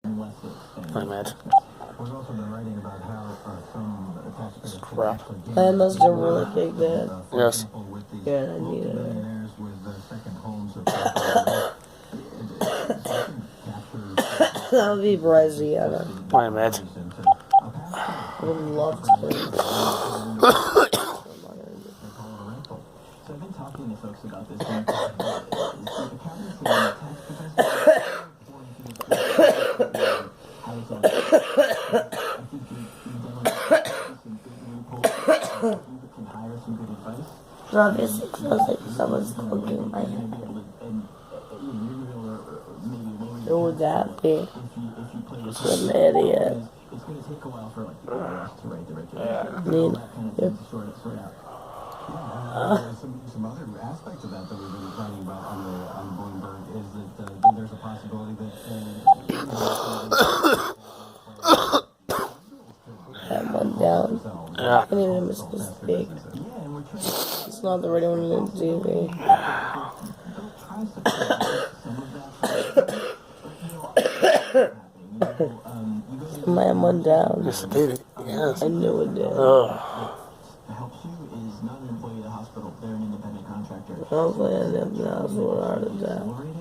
I imagine. Crap. That must have really kicked in. Yes. Yeah, I needed it. That would be Braziana. I imagine. I would love to. So I've been talking to folks about this. It obviously feels like someone's cooking my head. Who would that be? Some idiot. It's going to take a while for like to write the Need. There's some other aspects of that we've been talking about on Bloomberg is that there's a possibility That went down. Yeah. I didn't even miss this big. It's not the right one on TV. Man went down. Yes, it did. Yes. I knew it did. helps you is not an employee of the hospital. They're an independent contractor. Hopefully I didn't know what I would have done.